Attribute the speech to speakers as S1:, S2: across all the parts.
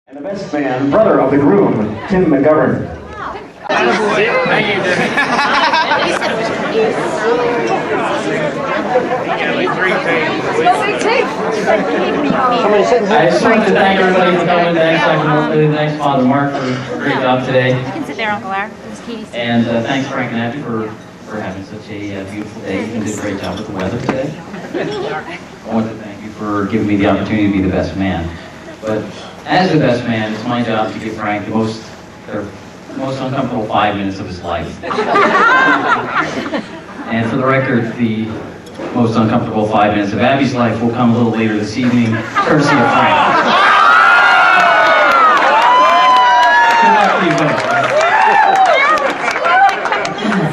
S1: And the best man, brother of the groom, Tim McGovern.
S2: I just wanted to thank everybody for coming. Thanks, Father Mark, for a great job today.
S3: You can sit there, Uncle Larry. This is Katie's.
S2: And thanks, Frank and Abby, for having such a beautiful day. You did a great job with the weather today. I want to thank you for giving me the opportunity to be the best man. But as the best man, it's my job to give Frank the most uncomfortable 5 minutes of his life. And for the record, the most uncomfortable 5 minutes of Abby's life will come a little later this evening, courtesy of Frank. Good luck to you both.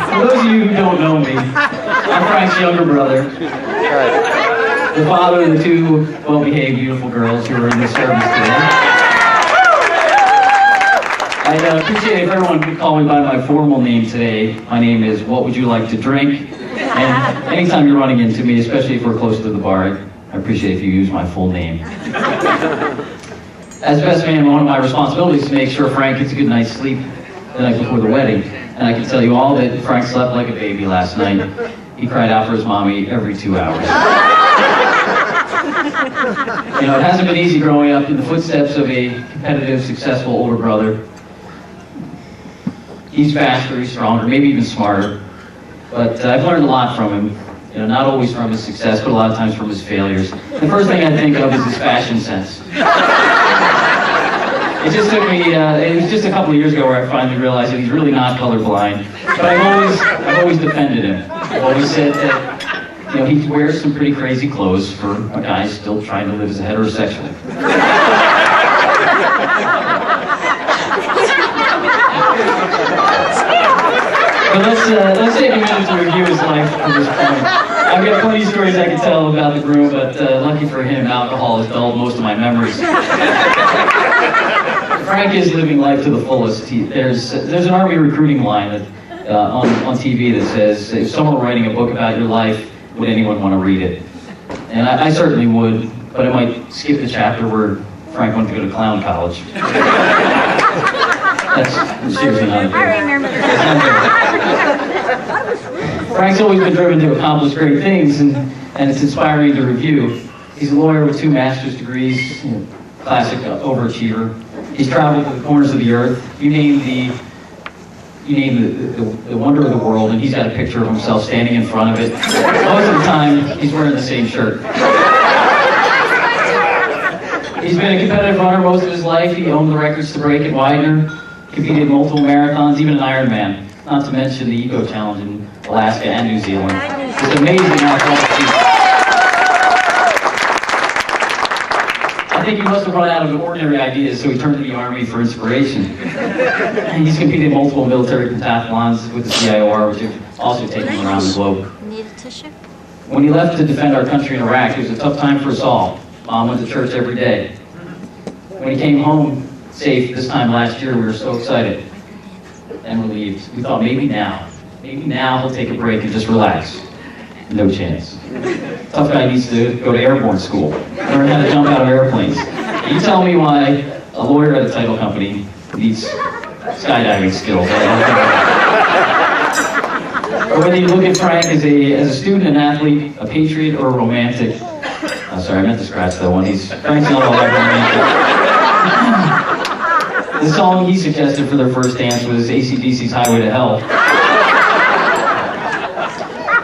S2: For those of you who don't know me, I'm Frank's younger brother, the father of the two well-behaved, beautiful girls who are in this service today. I appreciate if everyone could call me by my formal name today. My name is What Would You Like to Drink? And anytime you're running into me, especially if we're close to the bar, I appreciate if you use my full name. As best man, one of my responsibilities is to make sure Frank gets a good night's sleep the night before the wedding. And I can tell you all that Frank slept like a baby last night. He cried out for his mommy every 2 hours. You know, it hasn't been easy growing up in the footsteps of a competitive, successful older brother. He's faster, he's stronger, maybe even smarter. But I've learned a lot from him. You know, not always from his success, but a lot of times from his failures. The first thing I think of is his fashion sense. It just took me, it was just a couple of years ago where I finally realized that he's really not colorblind. But I've always defended him. I've always said that, you know, he wears some pretty crazy clothes for a guy still trying to live as a heterosexual. But let's take a minute to review his life from this point. I've got plenty of stories I could tell about the groom, but lucky for him, alcohol has dulled most of my memories. Frank is living life to the fullest. There's an Army recruiting line that, on TV that says, if someone were writing a book about your life, would anyone want to read it? And I certainly would, but I might skip the chapter where Frank went to go to clown college. That's seriously not a joke.
S3: I remember that.
S2: Frank's always been driven to accomplish great things, and it's inspiring to review. He's a lawyer with 2 master's degrees, you know, classic overachiever. He's traveled to the corners of the earth. You name the wonder of the world, and he's got a picture of himself standing in front of it. Most of the time, he's wearing the same shirt. He's been a competitive runner most of his life. He owned the records to break at Widener, competed in multiple marathons, even an Ironman. Not to mention the Eco Challenge in Alaska and New Zealand. It's amazing athletic feat. I think he must have run out of ordinary ideas, so he turned to the Army for inspiration. And he's competed in multiple military pentathlons with the CIOR, which have also taken him around the globe.
S3: Need a tissue?
S2: When he left to defend our country in Iraq, it was a tough time for us all. Mom went to church every day. When he came home safe this time last year, we were so excited and relieved. We thought maybe now he'll take a break and just relax. No chance. Tough guy needs to go to airborne school, learn how to jump out of airplanes. You tell me why a lawyer at a title company needs skydiving skills. Or whether you look at Frank as a student, an athlete, a patriot, or a romantic. Oh, sorry, I meant to scratch that one. Frank's not all that romantic. The song he suggested for their first dance was AC/DC's Highway to Hell.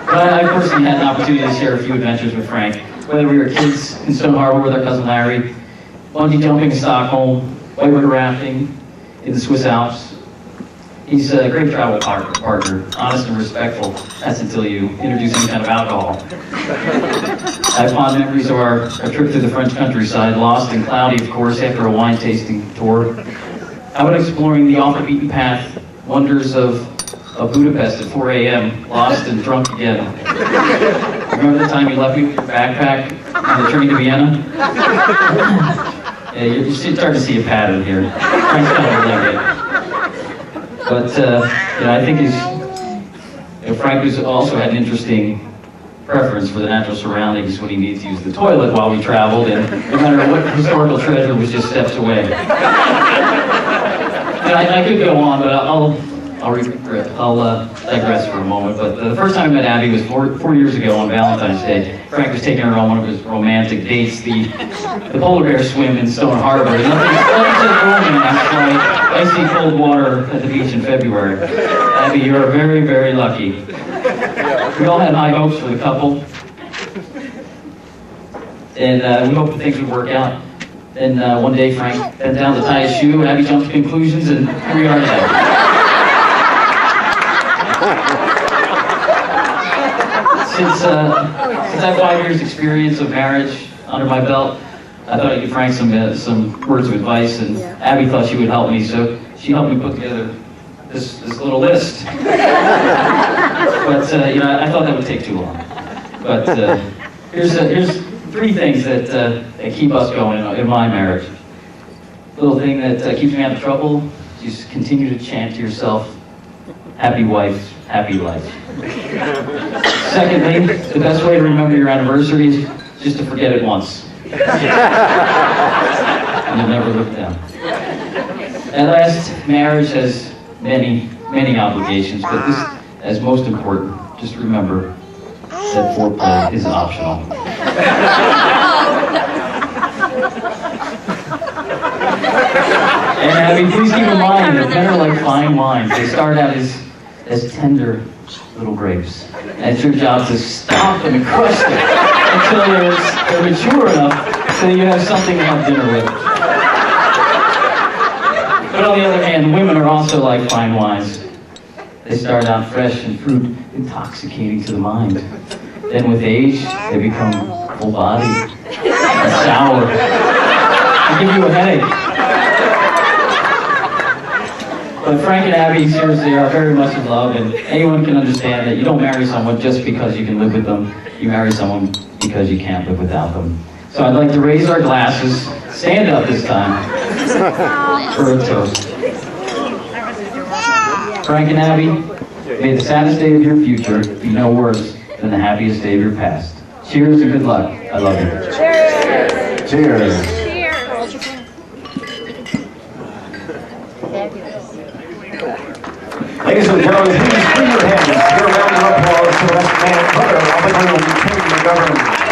S2: But I personally had an opportunity to share a few adventures with Frank, whether we were kids in Stone Harbor with our cousin Larry, bungee jumping in Stockholm, whitewater rafting in the Swiss Alps. He's a great travel partner, honest and respectful. That's until you introduce any kind of alcohol. I have fond memories of our trip through the French countryside, lost and cloudy, of course, after a wine tasting tour. How about exploring the off-the-beaten path wonders of Budapest at 4 a.m., lost and drunk again? Remember the time you left me with your backpack on the train to Vienna? Yeah, you're starting to see a pattern here. Frank's kind of related. But, you know, I think Frank has also had an interesting preference for the natural surroundings when he needs to use the toilet while we traveled, and no matter what historical treasure was just steps away. And I could go on, but I'll digress for a moment. But the first time I met Abby was four years ago on Valentine's Day. Frank was taking her on one of his romantic dates, the polar bear swim in Stone Harbor. Nothing says romance like icy cold water at the beach in February. Abby, you are very, very lucky. We all had high hopes for the couple, and we hoped that things would work out. And one day Frank bent down to tie his shoe, Abby jumped to conclusions, and here we are today. Since I have 5 years experience of marriage under my belt, I thought I'd give Frank some words of advice, and Abby thought she would help me, so she helped me put together this little list. But I thought that would take too long. But here's 3 things that keep us going in my marriage. Little thing that keeps me out of trouble: just continue to chant to yourself, "Happy wife, happy life." Secondly, the best way to remember your anniversary is just to forget it once. And you'll never look down. At last, marriage has many, many obligations, but this, as most important, just remember that foreplay is optional. And Abby, please keep in mind that men are like fine wines. They start out as tender little grapes. And it's your job to stomp them and crush them until they're mature enough so you have something to have dinner with. But on the other hand, women are also like fine wines. They start out fresh and fruit, intoxicating to the mind. Then with age, they become full-bodied and sour. They give you a headache. But Frank and Abby, seriously, are very much in love, and anyone can understand that you don't marry someone just because you can live with them. You marry someone because you can't live without them. So I'd like to raise our glasses, stand up this time, for a toast. Frank and Abby, may the saddest day of your future be no worse than the happiest day of your past. Cheers and good luck. I love you.
S1: Cheers. Cheers. Ladies and gentlemen, please bring your hands. Give a round of applause to the best man and brother of the groom, Tim McGovern.